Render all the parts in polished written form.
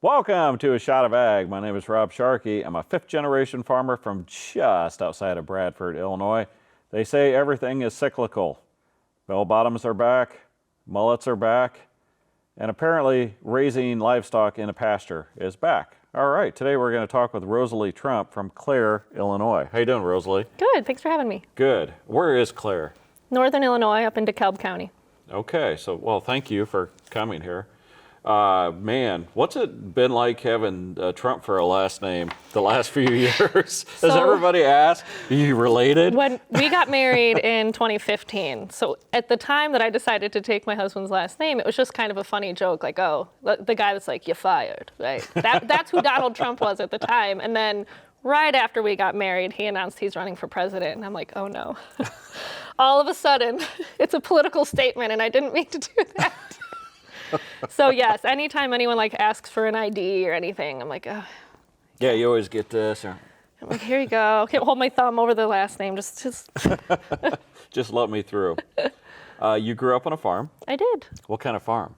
Welcome to A Shot of Ag. My name is Rob Sharkey. I'm a fifth-generation farmer from just outside of Bradford, Illinois. They say everything is cyclical. Bell-bottoms are back, mullets are back, and apparently raising livestock in a pasture is back. All right, today we're going to talk with Rosalie Trump from Clare, Illinois. How you doing, Rosalie? Good, thanks for having me. Good. Where is Clare? Northern Illinois, up in DeKalb County. Okay, well, thank you for coming here. Man, what's it been like having Trump for a last name the last few years? Does everybody ask? Are you related? When we got married in 2015, so at the time that I decided to take my husband's last name, it was just kind of a funny joke, like, oh, the guy that's like, you're fired, right? That's who Donald Trump was at the time. And then right after we got married, he announced he's running for president, and I'm like, oh no. All of a sudden, it's a political statement, and I didn't mean to do that. So yes, anytime anyone asks for an ID or anything, I'm like, oh. Yeah, you always get this. I'm like, here you go. Can't hold my thumb over the last name. Just. Just let me through. You grew up on a farm. I did. What kind of farm?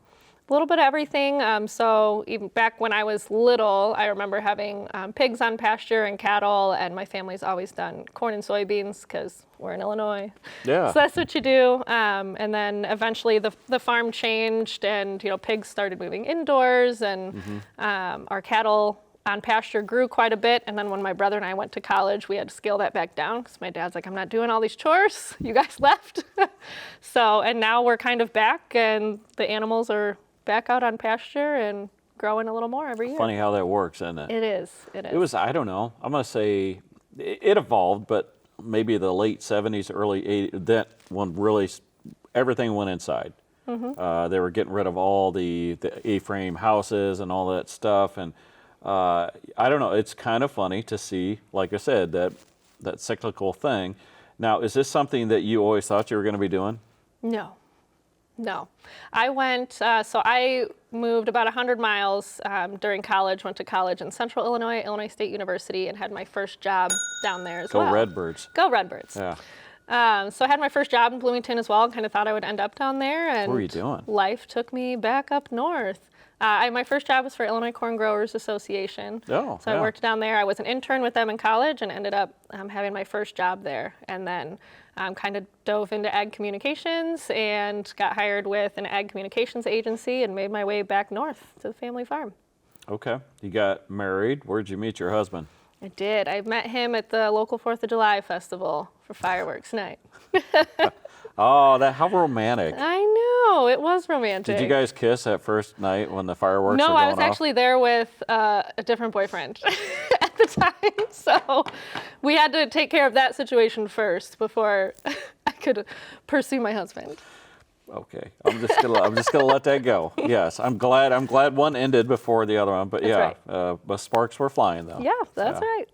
A little bit of everything. So even back when I was little, I remember having pigs on pasture and cattle, and my family's always done corn and soybeans because we're in Illinois. Yeah. So that's what you do. And then eventually the farm changed, and pigs started moving indoors, and our cattle on pasture grew quite a bit. And then when my brother and I went to college, we had to scale that back down because my dad's like, I'm not doing all these chores. You guys left. And now we're kind of back, and the animals are back out on pasture and growing a little more every year. Funny how that works, isn't it? It is. It was, I don't know, I'm going to say it evolved, but maybe the late 70s, early 80s, that when really everything went inside. They were getting rid of all the A-frame houses and all that stuff. And I don't know, it's kind of funny to see, like I said, that cyclical thing. Now, is this something that you always thought you were going to be doing? No. I went, so I moved about 100 miles during college, went to college in Central Illinois, Illinois State University, and had my first job down there as well. Go Redbirds. Go Redbirds. Yeah. So I had my first job in Bloomington as well, and kind of thought I would end up down there. And what were you doing? Life took me back up north. My first job was for Illinois Corn Growers Association. Oh, so I worked down there. I was an intern with them in college and ended up having my first job there. And then kind of dove into ag communications and got hired with an ag communications agency and made my way back north to the family farm. Okay. You got married. Where'd you meet your husband? I did. I met him at the local 4th of July festival for fireworks night. Oh, how romantic. I know, it was romantic. Did you guys kiss that first night when the fireworks were No, going off? I was actually there with a different boyfriend at the time. So we had to take care of that situation first before I could pursue my husband. Okay, I'm just gonna let that go. Yes, I'm glad one ended before the other one. But That's yeah, but sparks were flying though. Yeah, that's right.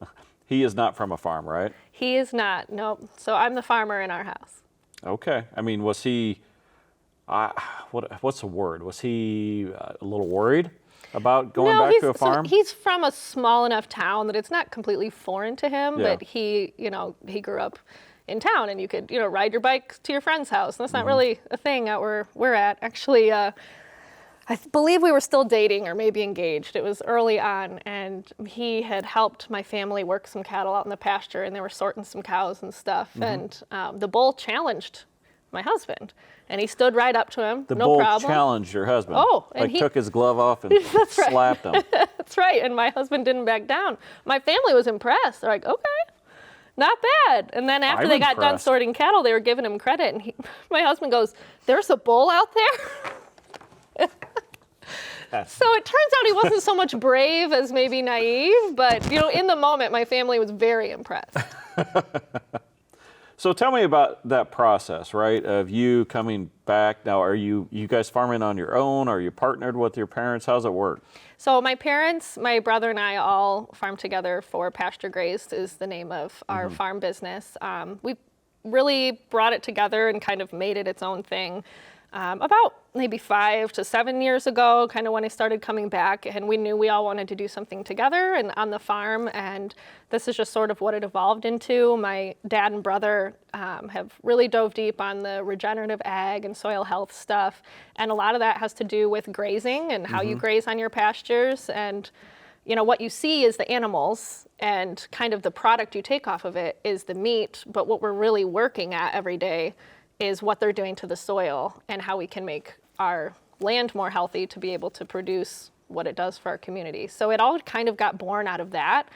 He is not from a farm, right? He is not. Nope. So I'm the farmer in our house. Okay. I mean, was he? What's the word? Was he a little worried about going back to a farm? So he's from a small enough town that it's not completely foreign to him. Yeah. But he grew up in town, and you could ride your bike to your friend's house. And that's not really a thing out where we're at. Actually, I believe we were still dating or maybe engaged. It was early on, and he had helped my family work some cattle out in the pasture, and they were sorting some cows and stuff. And the bull challenged my husband, and he stood right up to him. The no bull problem. challenged your husband. Oh, and he took his glove off and slapped him. That's right, and my husband didn't back down. My family was impressed. They're like, okay, not bad. And then after they got done sorting cattle, they were giving him credit, and my husband goes, "There's a bull out there?" So it turns out he wasn't so much brave as maybe naive, but in the moment, my family was very impressed. So tell me about that process, right, of you coming back. Now, are you guys farming on your own? Are you partnered with your parents? How's it work? So my parents, my brother and I all farm together for Pasture Grazed is the name of our farm business. We really brought it together and kind of made it its own thing about maybe 5 to 7 years ago, kind of when I started coming back, and we knew we all wanted to do something together and on the farm, and this is just sort of what it evolved into. My dad and brother have really dove deep on the regenerative ag and soil health stuff, and a lot of that has to do with grazing and how you graze on your pastures. And what you see is the animals, and kind of the product you take off of it is the meat, but what we're really working at every day is what they're doing to the soil and how we can make our land more healthy to be able to produce what it does for our community. So it all kind of got born out of that,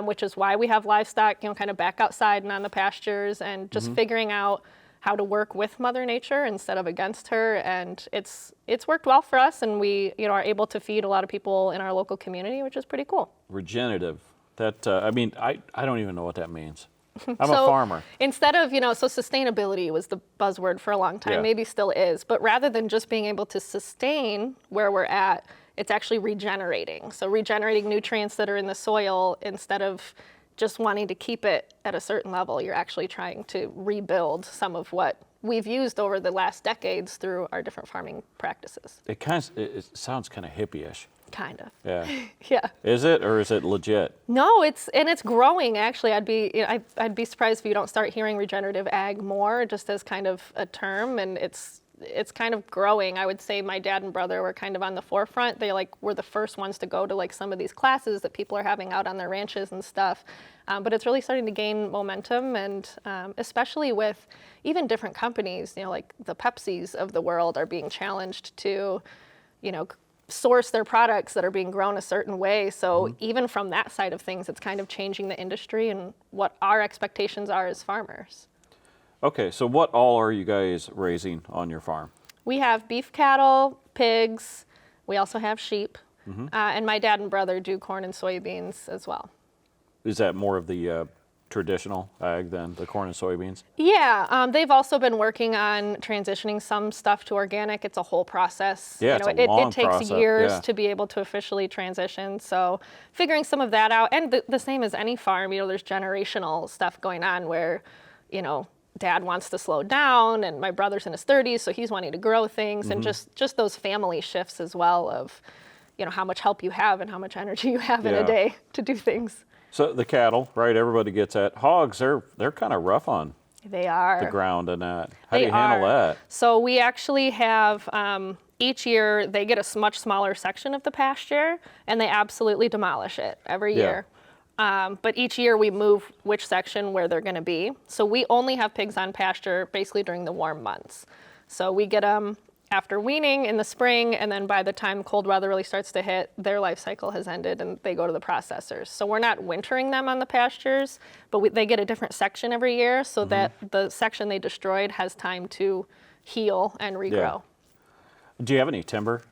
which is why we have livestock, kind of back outside and on the pastures, and just figuring out how to work with Mother Nature instead of against her. And it's worked well for us, and we are able to feed a lot of people in our local community, which is pretty cool. Regenerative. That I don't even know what that means. I'm a farmer. Instead of, so sustainability was the buzzword for a long time, Yeah. maybe still is, but rather than just being able to sustain where we're at, it's actually regenerating. So regenerating nutrients that are in the soil instead of just wanting to keep it at a certain level, you're actually trying to rebuild some of what we've used over the last decades through our different farming practices. It sounds kind of hippie-ish. Kind of. Yeah. Yeah. Is it, or is it legit? No, it's growing actually. I'd be surprised if you don't start hearing regenerative ag more, just as kind of a term, and it's kind of growing. I would say my dad and brother were kind of on the forefront. They were the first ones to go to some of these classes that people are having out on their ranches and stuff. But it's really starting to gain momentum, and especially with even different companies, like the Pepsis of the world are being challenged to, source their products that are being grown a certain way. So even from that side of things, it's kind of changing the industry and what our expectations are as farmers. Okay, so what all are you guys raising on your farm? We have beef cattle, pigs, we also have sheep, and my dad and brother do corn and soybeans as well. Is that more of the traditional ag than the corn and soybeans? Yeah, they've also been working on transitioning some stuff to organic. It's a whole process. Yeah, it's a long it takes process, years yeah. to be able to officially transition. So figuring some of that out, and the same as any farm, there's generational stuff going on where, dad wants to slow down, and my brother's in his 30s, so he's wanting to grow things, and just those family shifts as well of, how much help you have and how much energy you have in Yeah. a day to do things. So the cattle, right? Everybody gets that. Hogs, they're kind of rough on They are. the ground and that. How do They you handle are. that? So we actually have, each year they get a much smaller section of the pasture, and they absolutely demolish it every Yeah. year. But each year we move which section where they're going to be. So we only have pigs on pasture basically during the warm months. So we get them after weaning in the spring, and then by the time cold weather really starts to hit, their life cycle has ended and they go to the processors. So we're not wintering them on the pastures, but they get a different section every year so that the section they destroyed has time to heal and regrow. Do you have any timber?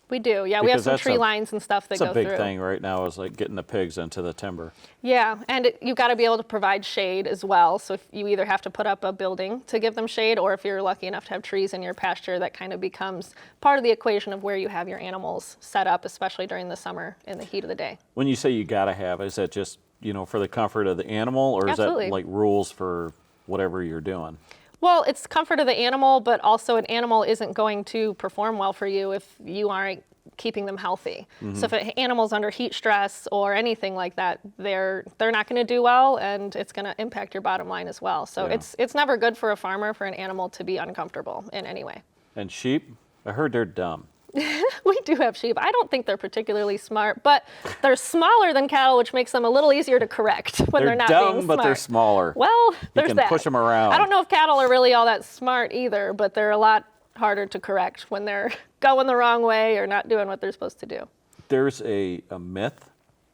We do, yeah. We Because have some that's tree a- lines and stuff that That's go a big through. thing right now is getting the pigs into the timber. Yeah, and you've got to be able to provide shade as well. So if you either have to put up a building to give them shade, or if you're lucky enough to have trees in your pasture, that kind of becomes part of the equation of where you have your animals set up, especially during the summer in the heat of the day. When you say you gotta have, is that just for the comfort of the animal, or is Absolutely. that like rules for whatever you're doing? Well, it's comfort of the animal, but also an animal isn't going to perform well for you if you aren't keeping them healthy. So if an animal's under heat stress or anything like that, they're not going to do well, and it's going to impact your bottom line as well. So Yeah. it's never good for a farmer for an animal to be uncomfortable in any way. And sheep, I heard they're dumb. We do have sheep. I don't think they're particularly smart, but they're smaller than cattle, which makes them a little easier to correct when they're not dumb, being but smart. they're smaller. Well, there's can that. push 'em around. I don't know if cattle are really all that smart either, but they're a lot harder to correct when they're going the wrong way or not doing what they're supposed to do. There's a myth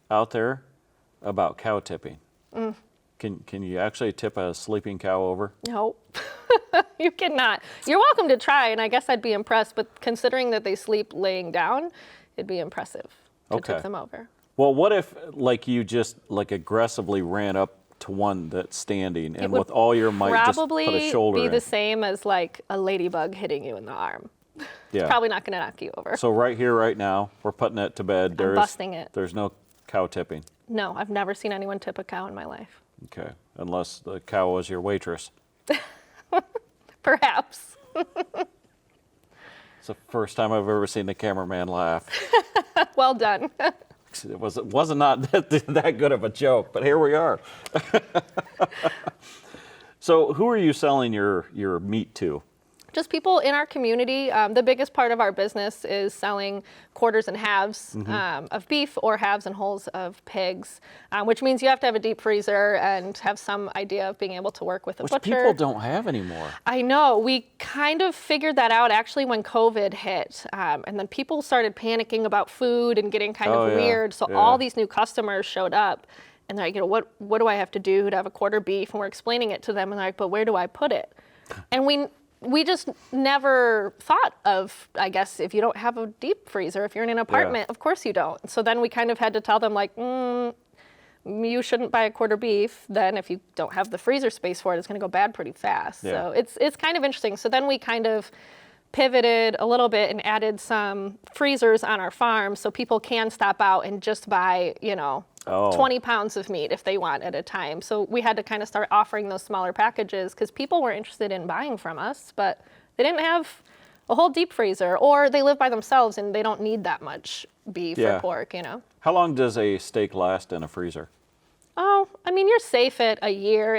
out there about cow tipping. Can you actually tip a sleeping cow over? No, you cannot. You're welcome to try, and I guess I'd be impressed, but considering that they sleep laying down, it'd be impressive to Okay. tip them over. Well, what if you just aggressively ran up to one that's standing and would with all your might just put a Probably shoulder be in? the same as like a ladybug hitting you in the arm. Yeah. Probably not going to knock you over. So right here, right now, we're putting it to bed. busting it. There's no cow tipping. No, I've never seen anyone tip a cow in my life. Okay, unless the cow was your waitress. Perhaps. It's the first time I've ever seen the cameraman laugh. Well done. It wasn't not that good of a joke, but here we are. So who are you selling your meat to? Just people in our community. The biggest part of our business is selling quarters and halves of beef or halves and wholes of pigs, which means you have to have a deep freezer and have some idea of being able to work with a Which butcher. people don't have anymore. I know. We kind of figured that out actually when COVID hit. And then people started panicking about food and getting kind of yeah, weird. So yeah. all these new customers showed up. And they're like, what do I have to do to have a quarter beef? And we're explaining it to them. And they're like, but where do I put it? And we just never thought of, I guess, if you don't have a deep freezer, if you're in an apartment, of course you don't. So then we kind of had to tell them, like, you shouldn't buy a quarter beef. Then if you don't have the freezer space for it, it's going to go bad pretty fast. Yeah. So it's kind of interesting. So then we kind of pivoted a little bit and added some freezers on our farm so people can stop out and just buy, 20 pounds of meat if they want at a time. So we had to kind of start offering those smaller packages because people were interested in buying from us, but they didn't have a whole deep freezer, or they live by themselves and they don't need that much beef or pork, How long does a steak last in a freezer? Oh, I mean, you're safe at a year.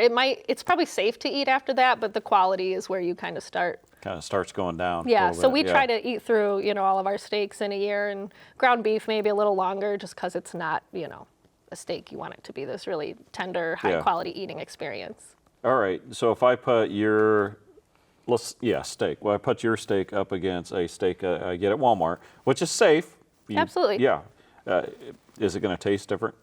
It's probably safe to eat after that, but the quality is where you kind of start. Kind of starts going down. a Yeah, little so bit, we try to eat through, all of our steaks in a year, and ground beef maybe a little longer just because it's not, a steak. You want it to be this really tender, high quality eating experience. All right. So if I put steak. Well, I put your steak up against a steak I get at Walmart, which is safe. Absolutely. Yeah. Is it going to taste different?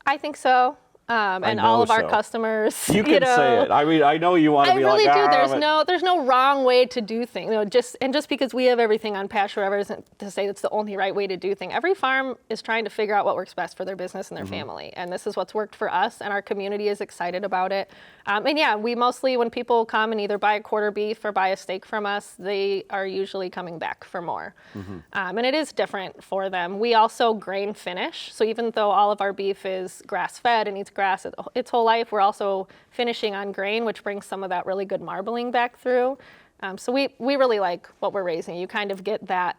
I think so. And know all of our so. customers, You can say it. I mean, I know you want to I be really like, do. There's no wrong way to do things. Just because we have everything on pasture forever isn't to say it's the only right way to do things. Every farm is trying to figure out what works best for their business and their family, and this is what's worked for us. And our community is excited about it. We mostly, when people come and either buy a quarter beef or buy a steak from us, they are usually coming back for more. And it is different for them. We also grain finish, so even though all of our beef is grass fed and eats grass its whole life, we're also finishing on grain, which brings some of that really good marbling back through. So we really like what we're raising. You kind of get that,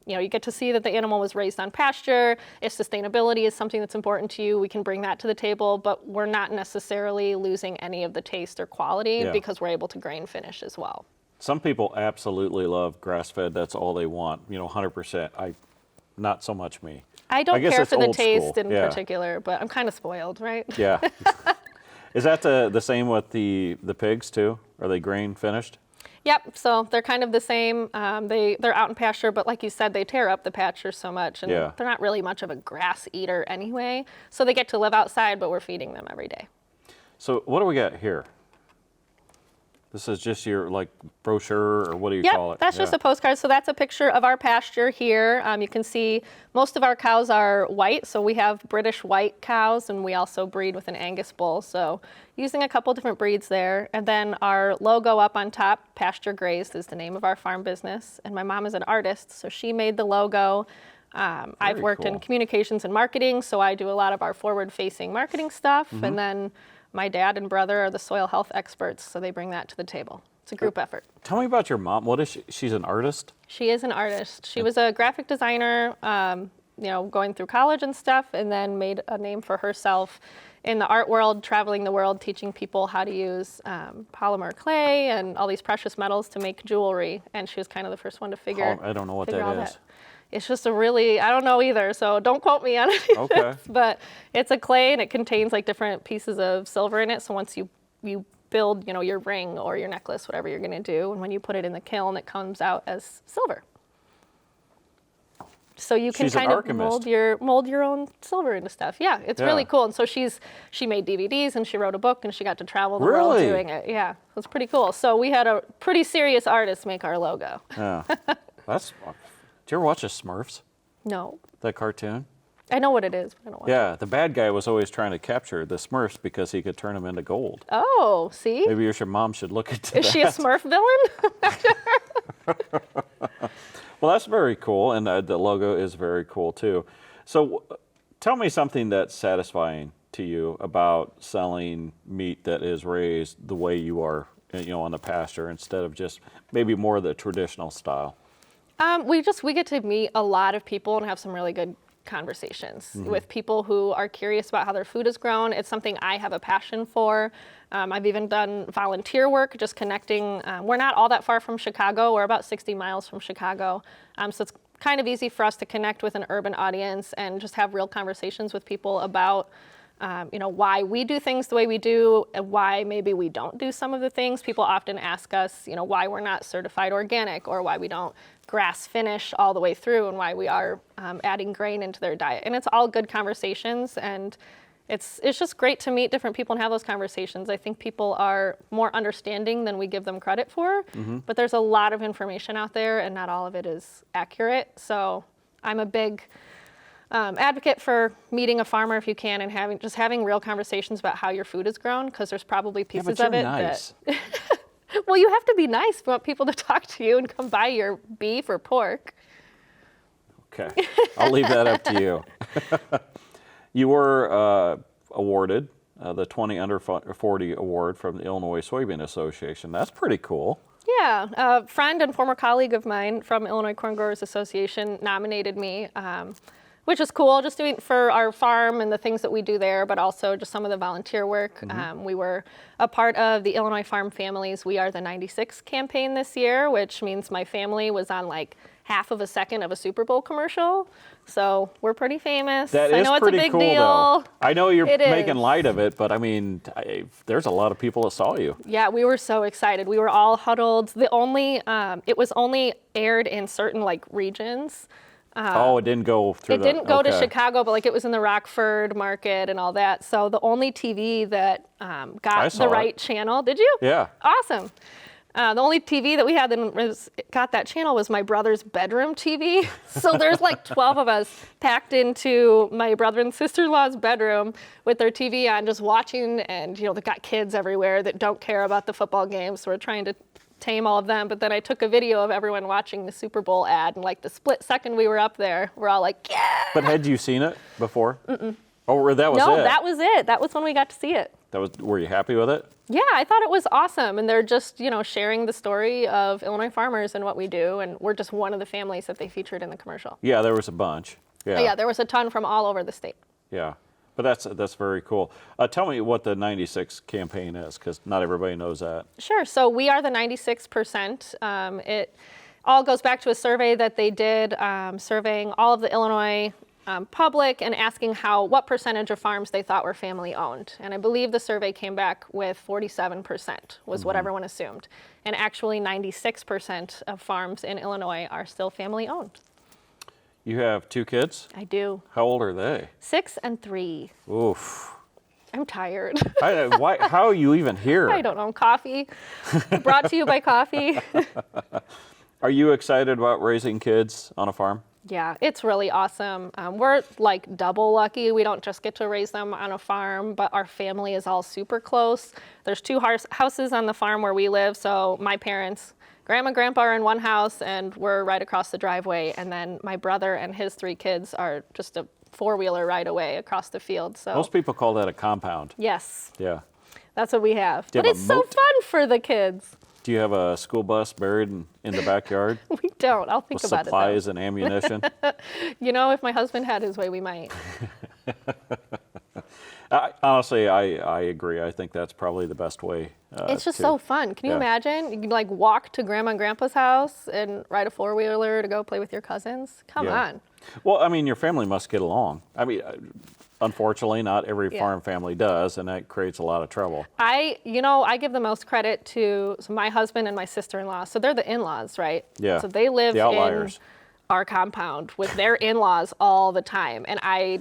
you get to see that the animal was raised on pasture. If sustainability is something that's important to you, we can bring that to the table, but we're not necessarily losing any of the taste or quality because we're able to grain finish as well. Some people absolutely love grass-fed. That's all they want, 100%. Not so much me. I don't guess care it's for the old taste school. in particular, but I'm kind of spoiled, right? Yeah. Is that the same with the pigs too? Are they grain finished? Yep, so they're kind of the same. They're out in pasture, but like you said, they tear up the pasture so much, and they're not really much of a grass eater anyway. So they get to live outside, but we're feeding them every day. So what do we got here? This is just your brochure, or what do you call it? That's just a postcard. So that's a picture of our pasture here. You can see most of our cows are white. So we have British white cows, and we also breed with an Angus bull. So using a couple different breeds there. And then our logo up on top, Pasture Grazed, is the name of our farm business. And my mom is an artist, so she made the logo. I've worked in communications and marketing, so I do a lot of our forward-facing marketing stuff. And then my dad and brother are the soil health experts, so they bring that to the table. It's a group effort. Tell me about your mom. What is she? She's an artist? She is an artist. She was a graphic designer, going through college and stuff, and then made a name for herself in the art world, traveling the world, teaching people how to use polymer clay and all these precious metals to make jewelry. And she was kind of the first one to figure. I don't know what figure all that is. It's just I don't know either, so don't quote me on it. Okay. But it's a clay, and it contains different pieces of silver in it. So once you build, your ring or your necklace, whatever you're going to do, and when you put it in the kiln, it comes out as silver. So you can She's an kind of alchemist. mold your own silver into stuff. Yeah, it's really cool. And so she made DVDs, and she wrote a book, and she got to travel the world doing it. Yeah, it was pretty cool. So we had a pretty serious artist make our logo. Yeah. Did you ever watch the Smurfs? No. That cartoon? I know what it is, but I don't watch it. Yeah, the bad guy was always trying to capture the Smurfs because he could turn them into gold. Oh, see? Maybe your mom should look into that. Is she a Smurf villain? Well, that's very cool, and the logo is very cool too. So tell me something that's satisfying to you about selling meat that is raised the way you are, on the pasture, instead of just maybe more of the traditional style. We get to meet a lot of people and have some really good conversations with people who are curious about how their food is grown. It's something I have a passion for. I've even done volunteer work, just connecting. We're not all that far from Chicago. We're about 60 miles from Chicago. So it's kind of easy for us to connect with an urban audience and just have real conversations with people about why we do things the way we do and why maybe we don't do some of the things. People often ask us, why we're not certified organic or why we don't grass finish all the way through and why we are adding grain into their diet. And it's all good conversations, and it's just great to meet different people and have those conversations. I think people are more understanding than we give them credit for, but there's a lot of information out there and not all of it is accurate. So I'm a big advocate for meeting a farmer if you can and having real conversations about how your food is grown, because there's probably pieces of it nice. that well, you have to be nice. You want people to talk to you and come buy your beef or pork. Okay, I'll leave that up to you. You were awarded the 20 Under 40 award from the Illinois Soybean Association. That's pretty cool. Yeah, a friend and former colleague of mine from Illinois Corn Growers Association nominated me, which is cool, just doing for our farm and the things that we do there, but also just some of the volunteer work. We were a part of the Illinois Farm Families We Are the 96 campaign this year, which means my family was on like half of a second of a Super Bowl commercial. So we're pretty famous. That I is know it's pretty a big cool, deal. though. I know you're It making is. light of it, but I mean, there's a lot of people that saw you. Yeah, we were so excited. We were all huddled. It was only aired in certain regions. It didn't go through It didn't go to okay. Chicago, but it was in the Rockford market and all that. So the only TV that I got saw the right channel, did you? Yeah. Awesome. The only TV that we had that got that channel was my brother's bedroom TV. So there's 12 of us packed into my brother and sister-in-law's bedroom with their TV on, just watching. And they've got kids everywhere that don't care about the football games. So we're trying to tame all of them. But then I took a video of everyone watching the Super Bowl ad, and the split second we were up there, we're all like, yeah. But had you seen it before? Mm-mm. Oh, that was it? No, that was it. That was when we got to see it. Were you happy with it? Yeah, I thought it was awesome. And they're just, sharing the story of Illinois farmers and what we do. And we're just one of the families that they featured in the commercial. Yeah, there was a bunch. Yeah. Yeah, there was a ton from all over the state. Yeah. But that's very cool. Tell me what the 96 campaign is, because not everybody knows that. Sure. So we are the 96%. It all goes back to a survey that they did, surveying all of the Illinois public and asking what percentage of farms they thought were family owned. And I believe the survey came back with 47% was what everyone assumed. And actually 96% of farms in Illinois are still family owned. You have 2 kids? I do. How old are they? 6 and 3. Oof. I'm tired. How are you even here? I don't know. Coffee. Brought to you by coffee. Are you excited about raising kids on a farm? Yeah, it's really awesome. We're double lucky. We don't just get to raise them on a farm, but our family is all super close. There's 2 houses on the farm where we live. So my parents, Grandma and Grandpa are in one house, and we're right across the driveway. And then my brother and his 3 kids are just a 4-wheeler ride away across the field. So Most people call that a compound. yes, Yeah. that's what we have. Do you But have it's a so moat? fun for the kids. Do you have a school bus buried in the backyard We don't. I'll think with about supplies and ammunition? If my husband had his way, we might. Honestly, I agree. I think that's probably the best way. It's just so fun. Can you imagine? You can walk to Grandma and Grandpa's house and ride a 4-wheeler to go play with your cousins. Come on. Well, I mean, your family must get along. I mean, unfortunately, not every Yeah. farm family does, and that creates a lot of trouble. I give the most credit to my husband and my sister-in-law. So they're the in-laws, right? Yeah, So they live the in outliers. our compound with their in-laws all the time, and I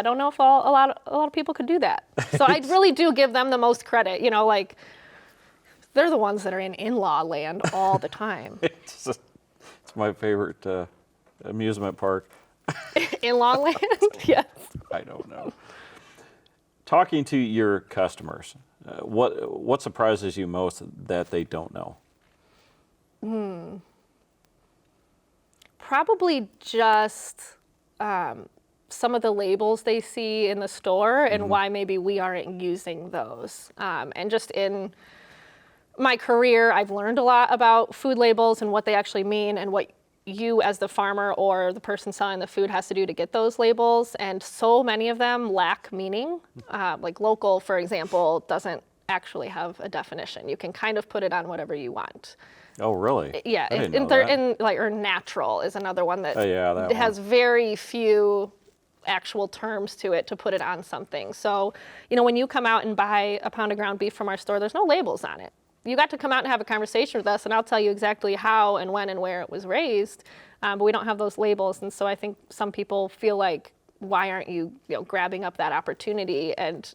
don't know if a lot of people could do that. So I really do give them the most credit. They're the ones that are in in-law land all the time. It's my favorite amusement park. In-law land, yes. I don't know. Talking to your customers, what surprises you most that they don't know? Probably just some of the labels they see in the store and why maybe we aren't using those. And just in my career, I've learned a lot about food labels and what they actually mean and what you as the farmer or the person selling the food has to do to get those labels, and so many of them lack meaning. Like local, for example, doesn't actually have a definition. You can kind of put it on whatever you want. Oh, really? Yeah, I didn't know that. or natural is another one that, Oh, yeah, that has very few actual terms to it to put it on something. So, when you come out and buy a pound of ground beef from our store, there's no labels on it. You got to come out and have a conversation with us, and I'll tell you exactly how and when and where it was raised, but we don't have those labels. And so I think some people feel like, why aren't you, grabbing up that opportunity? And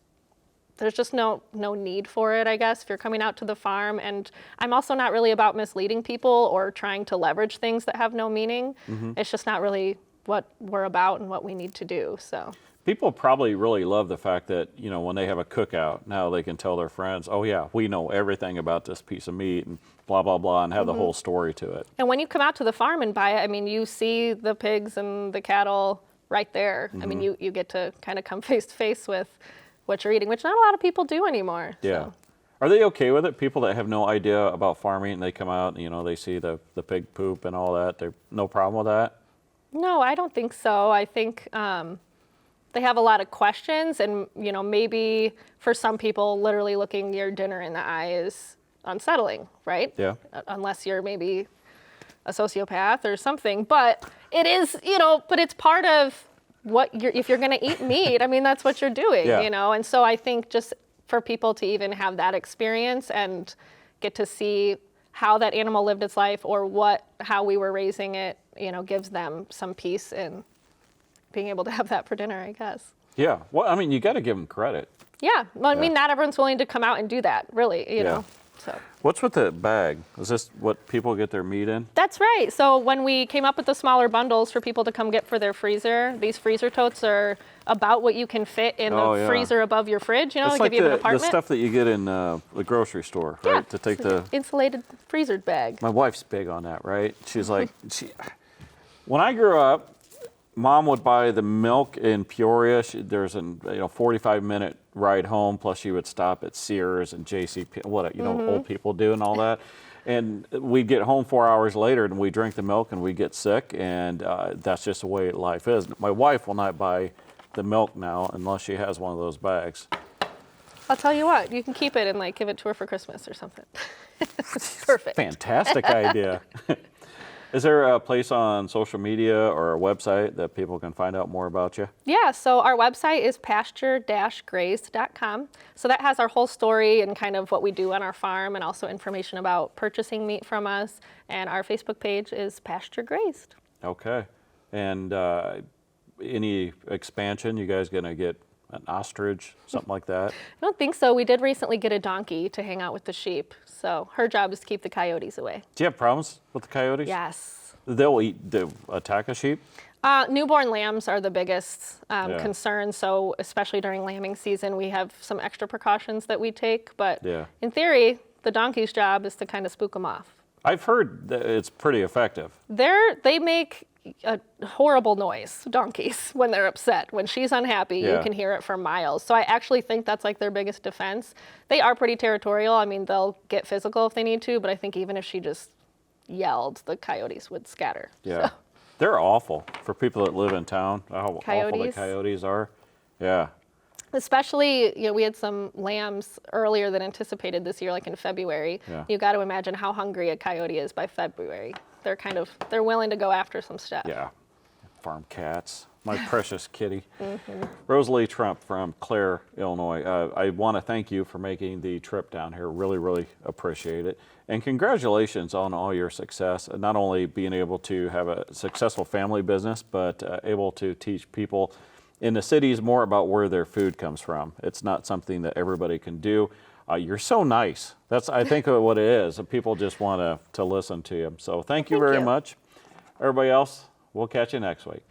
there's just no need for it, I guess, if you're coming out to the farm. And I'm also not really about misleading people or trying to leverage things that have no meaning. It's just not really what we're about and what we need to do. So People probably really love the fact that, when they have a cookout, now they can tell their friends, oh yeah, we know everything about this piece of meat and blah, blah, blah, and have the whole story to it. And when you come out to the farm and buy it, I mean, you see the pigs and the cattle right there. I mean, you get to kind of come face to face with what you're eating, which not a lot of people do anymore. Yeah. So. Are they okay with it? People that have no idea about farming and they come out and, they see the pig poop and all that, they're no problem with that? No, I don't think so. I think they have a lot of questions, and maybe for some people, literally looking your dinner in the eye is unsettling, right? Yeah. Unless you're maybe a sociopath or something. But it is, but it's part of what if you're going to eat meat, I mean, that's what you're doing, Yeah. And so I think just for people to even have that experience and get to see how that animal lived its life or how we were raising it, gives them some peace in being able to have that for dinner, I guess. Yeah. Well, I mean, you got to give them credit. Yeah. Well, I mean, not everyone's willing to come out and do that, really, you know. So. What's with the bag? Is this what people get their meat in? That's right. So when we came up with the smaller bundles for people to come get for their freezer, these freezer totes are about what you can fit in the freezer above your fridge, It's to like give you an apartment. the stuff that you get in the grocery store, right? Yeah, To take it's like an insulated freezer bag. My wife's big on that, right? She's like, when I grew up, Mom would buy the milk in Peoria. There's a 45-minute ride home. Plus, she would stop at Sears and JCP, what old people do and all that. And we'd get home 4 hours later, and we drink the milk, and we get sick. And that's just the way life is. My wife will not buy the milk now unless she has one of those bags. I'll tell you what, you can keep it and give it to her for Christmas or something. It's perfect. Fantastic idea. Is there a place on social media or a website that people can find out more about you? Yeah, so our website is pasture-grazed.com. So that has our whole story and kind of what we do on our farm and also information about purchasing meat from us. And our Facebook page is Pasture Grazed. Okay. And any expansion? You guys going to get an ostrich, something like that? I don't think so. We did recently get a donkey to hang out with the sheep. So her job is to keep the coyotes away. Do you have problems with the coyotes? Yes. They'll attack a sheep? Newborn lambs are the biggest concern. So especially during lambing season, we have some extra precautions that we take. But in theory, the donkey's job is to kind of spook them off. I've heard that it's pretty effective. They make a horrible noise, donkeys, when they're upset. When she's unhappy, you can hear it for miles. So I actually think that's their biggest defense. They are pretty territorial. I mean, they'll get physical if they need to, but I think even if she just yelled, the coyotes would scatter. Yeah. So. They're awful for people that live in town, how awful the coyotes are. Yeah. Especially, we had some lambs earlier than anticipated this year, like in February. Yeah. You got to imagine how hungry a coyote is by February. They're willing to go after some stuff. Yeah. Farm cats. My precious kitty. Rosalie Trump from Clare, Illinois. I want to thank you for making the trip down here. Really, really appreciate it. And congratulations on all your success. Not only being able to have a successful family business, but able to teach people in the cities more about where their food comes from. It's not something that everybody can do. You're so nice. That's, I think, what it is. People just want to listen to you. So thank you very much. Everybody else, we'll catch you next week.